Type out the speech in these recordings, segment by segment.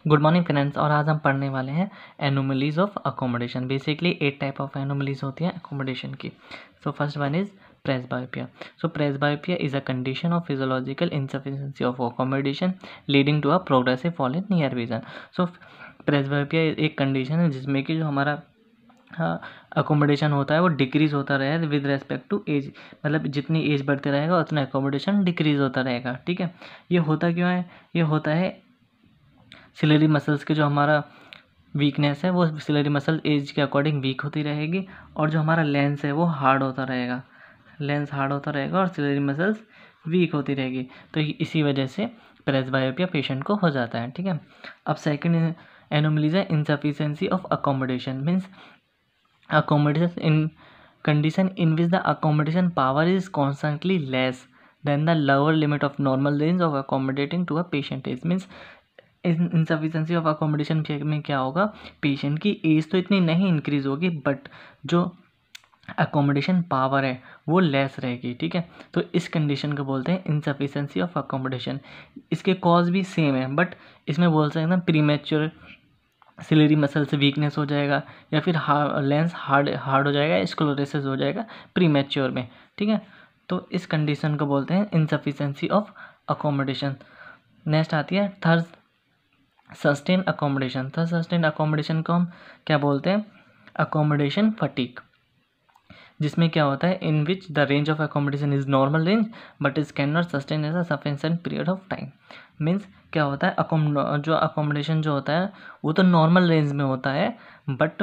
Good morning friends. और आज हम पढ़ने वाले हैं anomalies of accommodation. Basically 8 type of anomalies होती हैं अकोमोडेशन की। So first one is presbyopia. So presbyopia is a condition of physiological insufficiency of accommodation leading to a progressive fall in near vision. So presbyopia एक condition है जिसमें कि जो हमारा accommodation होता है वो डिक्रीज होता रहेगा विद रेस्पेक्ट टू एज। मतलब जितनी एज बढ़ते रहेगा उतना अकोमोडेशन डिक्रीज होता रहेगा। ठीक है, ये होता क्यों है? ये होता है सिलरी मसल्स के जो हमारा वीकनेस है वो सिलरी मसल एज के अकॉर्डिंग वीक होती रहेगी, और जो हमारा लेंस है वो हार्ड होता रहेगा। लेंस हार्ड होता रहेगा और सिलरी मसल्स वीक होती रहेगी। तो इसी वजह से प्रेसबायोपिया पेशेंट को हो जाता है। ठीक है, अब सेकंड एनोमलीज है insufficiency of accommodation. Means accommodation in condition in which the accommodation power is constantly less than the lower limit of normal range of accommodating to a patient age. Means insufficiency of accommodation में क्या होगा, patient की as तो इतनी नहीं increase होगी but जो accommodation power है वो लेस रहेगी। ठीक है, तो इस कंडीशन को बोलते हैं इनसफिशेंसी ऑफ अकोमोडेशन। इसके कॉज भी सेम है बट इसमें बोल सकते हैं प्रीमेच्योर सिलरी मसल से वीकनेस हो जाएगा, या फिर लेंस हार्ड हो जाएगा, स्क्लेरोसिस हो जाएगा प्रीमेच्योर में। ठीक है, तो इस कंडीशन को बोलते हैं इनसफिशेंसी ऑफ अकोमोडेशन। नेक्स्ट आती है third sustain accommodation. Third sustain accommodation को हम क्या बोलते हैं, अकोमोडेशन फटीग, जिसमें क्या होता है in which the range of accommodation is normal range but is can not sustain as a sufficient period of time. Means क्या होता है, जो अकोमोडेशन जो होता है वो तो नॉर्मल रेंज में होता है बट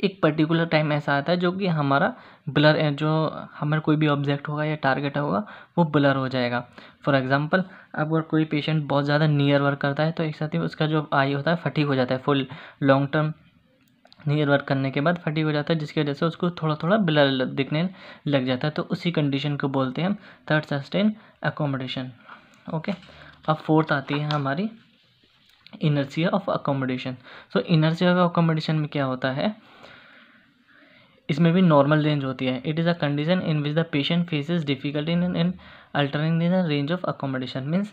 एक पर्टिकुलर टाइम ऐसा आता है जो कि हमारा ब्लर, जो हमारा कोई भी ऑब्जेक्ट होगा या टारगेट होगा वो ब्लर हो जाएगा। फॉर एग्जांपल, अगर कोई पेशेंट बहुत ज़्यादा नियर वर्क करता है तो एक साथ ही उसका जो आई होता है फटीग हो जाता है, full long term near work करने के बाद फटीग हो जाता है, जिसकी वजह से उसको थोड़ा थोड़ा ब्लर दिखने लग जाता है। तो उसी कंडीशन को बोलते हैं हम थर्ड सस्टेन अकोमोडेशन। ओके, अब फोर्थ आती है हमारी inertia of accommodation. So inertia of accommodation में क्या होता है, इसमें भी नॉर्मल रेंज होती है। It is a condition in which the patient faces difficulty in altering the range of accommodation. Means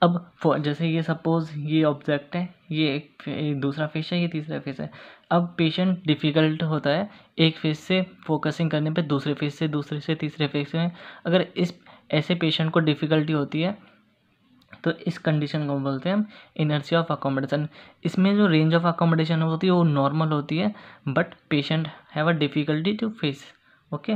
अब जैसे ये सपोज ये ऑब्जेक्ट है, ये एक दूसरा फेस है, ये तीसरा फेस है। अब पेशेंट डिफ़िकल्ट होता है एक फेस से फोकसिंग करने पे दूसरे फेस से, दूसरे से तीसरे फेस में। अगर इस ऐसे पेशेंट को डिफ़िकल्टी होती है तो इस कंडीशन को बोलते हैं हम इनर्शिया ऑफ अकोमोडेशन। इसमें जो रेंज ऑफ अकोमोडेशन होती है वो नॉर्मल होती है but patient have a difficulty to face. Okay,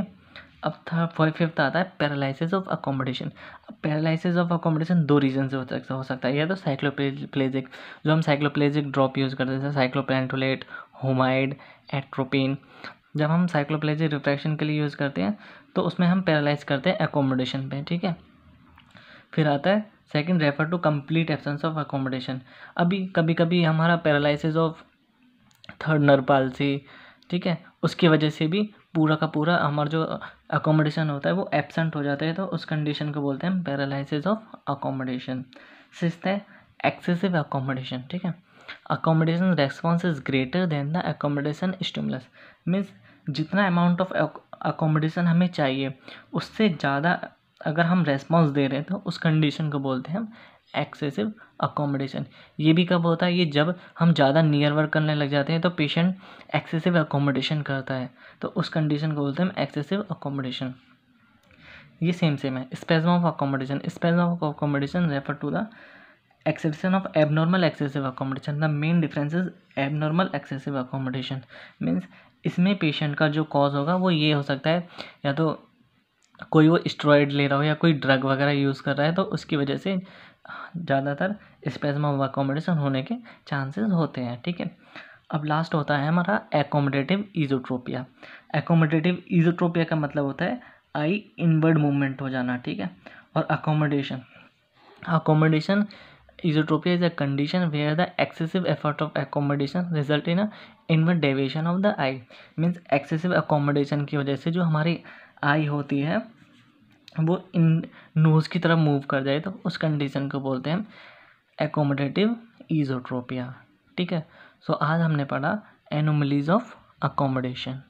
अब फिफ्थ आता है पैरालिसिस ऑफ अकोमोडेशन। अब पैरालिसिस ऑफ अकोमोडेशन दो रीजन से हो सकता है। या तो साइक्लोप्लेजिक, जो हम साइक्लोप्लेजिक ड्रॉप यूज़ करते हैं, साइक्लोपेंटोलेट, होमाइड, एट्रोपिन। जब हम साइक्लोप्लेजिक रिफ्रैक्शन के लिए यूज़ करते हैं तो उसमें हम पैरालाइज करते हैं अकोमोडेशन पे। ठीक है, फिर आता है second refer to complete absence of accommodation. अभी कभी कभी हमारा paralysis of third nerve palsy, ठीक है, उसकी वजह से भी पूरा का पूरा हमारा जो अकोमोडेशन होता है वो एब्सेंट हो जाता है, तो उस कंडीशन को बोलते हैं पैरालिसिस ऑफ अकोमोडेशन। सिक्स्थ है एक्सेसिव अकोमोडेशन। ठीक है, accommodation response is greater than the accommodation stimulus. Means जितना अमाउंट ऑफ अकोमोडेशन हमें चाहिए उससे ज़्यादा अगर हम रेस्पॉन्स दे रहे हैं तो उस कंडीशन को बोलते हैं हम एक्सेसिव अकोमोडेशन। ये भी कब होता है, ये जब हम ज़्यादा नियर वर्क करने लग जाते हैं तो पेशेंट एक्सेसिव अकोमोडेशन करता है, तो उस कंडीशन को बोलते हैं हम एक्सेसिव अकोमोडेशन। ये सेम है। Spasm of accommodation. Spasm of accommodation refer to the exception of abnormal excessive accommodation. The main difference is abnormal excessive accommodation. Means इसमें पेशेंट का जो कॉज होगा वो ये हो सकता है, या तो कोई वो स्टेरॉइड ले रहा हो या कोई ड्रग वगैरह यूज़ कर रहा है तो उसकी वजह से ज़्यादातर स्पेज्म ऑफ अकोमोडेशन होने के चांसेस होते हैं। ठीक है, अब लास्ट होता है हमारा एकोमोडेटिव इज़ोट्रोपिया। एकोमोडेटिव इज़ोट्रोपिया का मतलब होता है आई इनवर्ड मूवमेंट हो जाना। ठीक है, और accommodation esotropia is a condition where the excessive effort of accommodation result in a inward deviation of the eye. Means excessive accommodation की वजह से जो हमारी आई होती है वो इन नोज़ की तरफ मूव कर जाए, तो उस कंडीशन को बोलते हैं एकोमोडेटिव इज़ोट्रोपिया। ठीक है, सो आज हमने पढ़ा एनोमलीज ऑफ अकोमोडेशन।